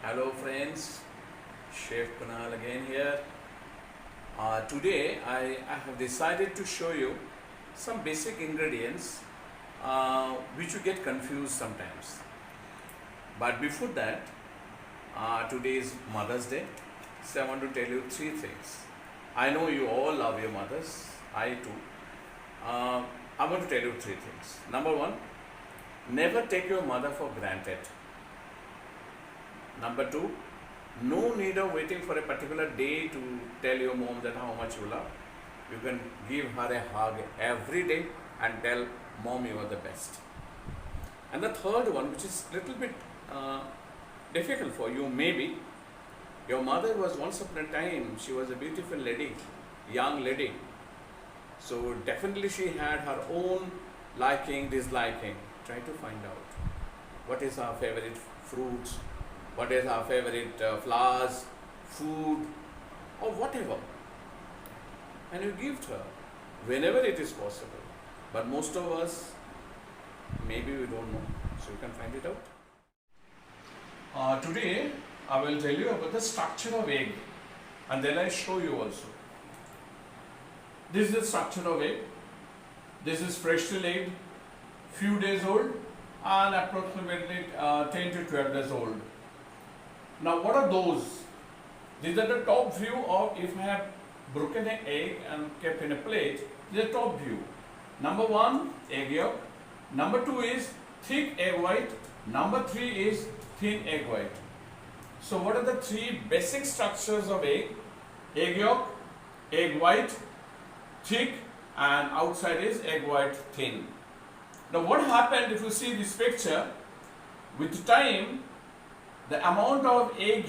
Hello friends, Chef Kunal again here. Today I have decided to show you some basic ingredients which you get confused sometimes. But before that, today is Mother's Day, so I want to tell you three things. I know you all love your mothers, I too. I want to tell you three things. Number one, never take your mother for granted. Number two, no need of waiting for a particular day to tell your mom that how much you love. You can give her a hug every day and tell mom you are the best. And the third one, which is little bit difficult for you, maybe your mother was once upon a time, she was a beautiful lady, young lady. So definitely she had her own liking, disliking. Try to find out what is her favorite fruits, what is our favorite flowers, food, or whatever. And you give her whenever it is possible. But most of us, maybe we don't know. So you can find it out. Today, I will tell you about the structure of egg. And then I show you also. This is the structure of egg. This is freshly laid, few days old, and approximately 10 to 12 days old. Now what are those? These are the top view of if I have broken an egg and kept in a plate. This is the top view. Number one, egg yolk. Number two is thick egg white. Number three is thin egg white. So what are the three basic structures of egg? Egg yolk, egg white, thick, and outside is egg white thin. Now what happened if you see this picture? With time, the amount of egg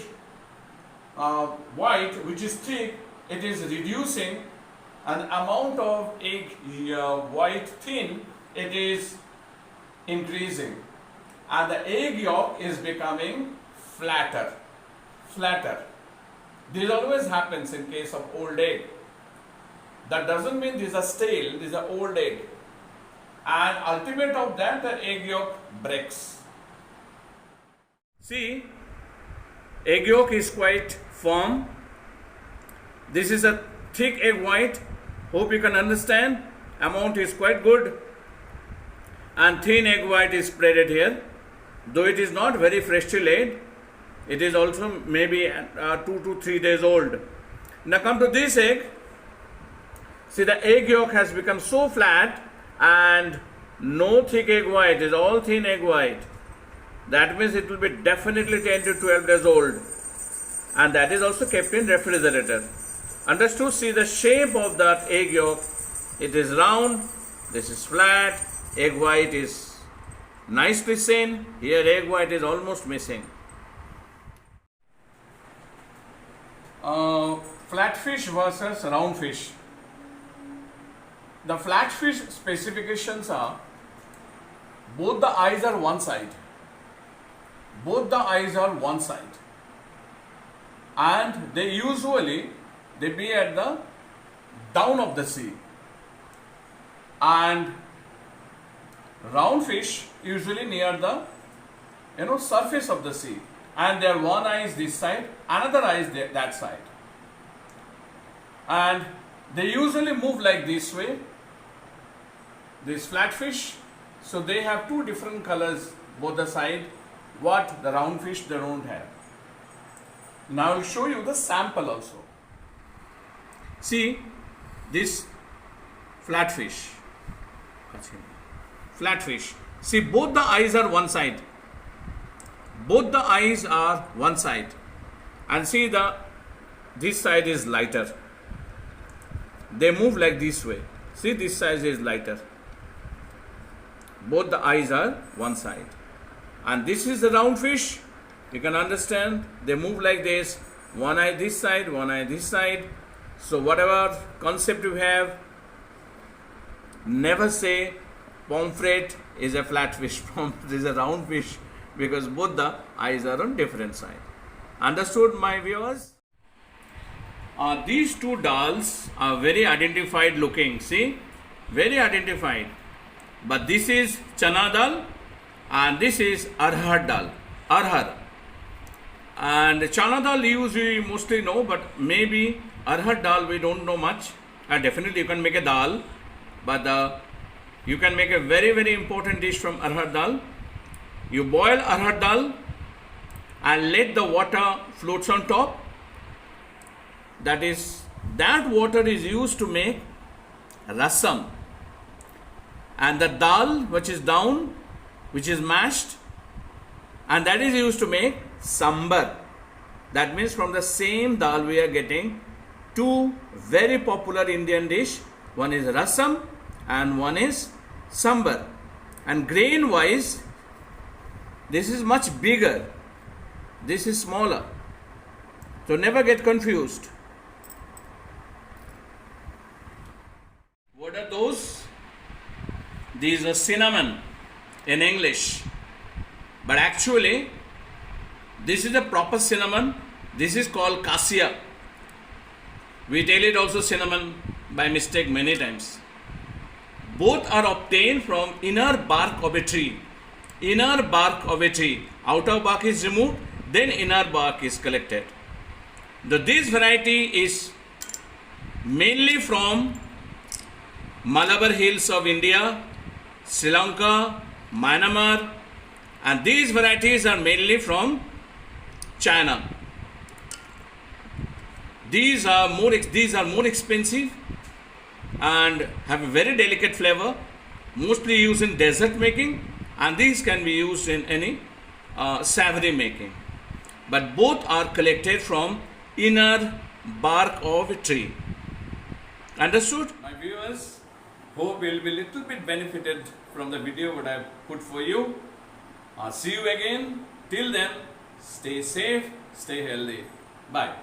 white which is thick, it is reducing, and the amount of egg white thin, it is increasing, and the egg yolk is becoming flatter. This always happens in case of old egg. That doesn't mean these are stale, these are old egg, and ultimate of that the egg yolk breaks. See, egg yolk is quite firm. This is a thick egg white. Hope you can understand. Amount is quite good. And thin egg white is spreaded here. Though it is not very freshly laid, it is also maybe 2 to 3 days old. Now come to this egg. See, the egg yolk has become so flat and no thick egg white, it is all thin egg white. That means it will be definitely 10 to 12 days old, and that is also kept in refrigerator. Understood? See the shape of that egg yolk. It is round, this is flat, egg white is nicely seen. Here egg white is almost missing. Flat fish versus round fish. The flat fish specifications are both the eyes are one side. Both the eyes are one side, and they usually be at the down of the sea, and round fish usually near the surface of the sea, and their one eye is this side, another eye is that side, and they usually move like this way, this flat fish. So they have two different colors both the side, what the round fish they don't have. Now I will show you the sample also. See this flat fish. See, both the eyes are one side. Both the eyes are one side. And see this side is lighter. They move like this way. See, this side is lighter. Both the eyes are one side. And this is the round fish. You can understand, they move like this. One eye this side, one eye this side. So whatever concept you have, never say pomfret is a flat fish, this is a round fish, because both the eyes are on different side. Understood, my viewers? These two dals are very identified looking. See, very identified. But this is chana dal and this is arhar dal. Arhar. And chana dal leaves we mostly know, but maybe arhar dal we don't know much. Definitely you can make a dal, but you can make a very important dish from arhar dal. You boil arhar dal and let the water floats on top. That water is used to make rasam, and the dal which is down, which is mashed, and that is used to make sambar. That means from the same dal we are getting two very popular Indian dish. One is rasam and one is sambar. And grain wise, this is much bigger, this is smaller. So never get confused. What are those? These are cinnamon in English, but actually this is a proper cinnamon. This is called cassia. We tell it also cinnamon by mistake many times. Both are obtained from inner bark of a tree. Inner bark of a tree. Outer bark is removed, then inner bark is collected. This variety is mainly from Malabar hills of India, Sri Lanka, Myanmar, and these varieties are mainly from China. These are more expensive and have a very delicate flavor, mostly used in dessert making, and these can be used in any savory making. But both are collected from inner bark of a tree. Understood? My viewers, hope you will be little bit benefited from the video what I have put for you. See you again. Till then, stay safe, stay healthy. Bye.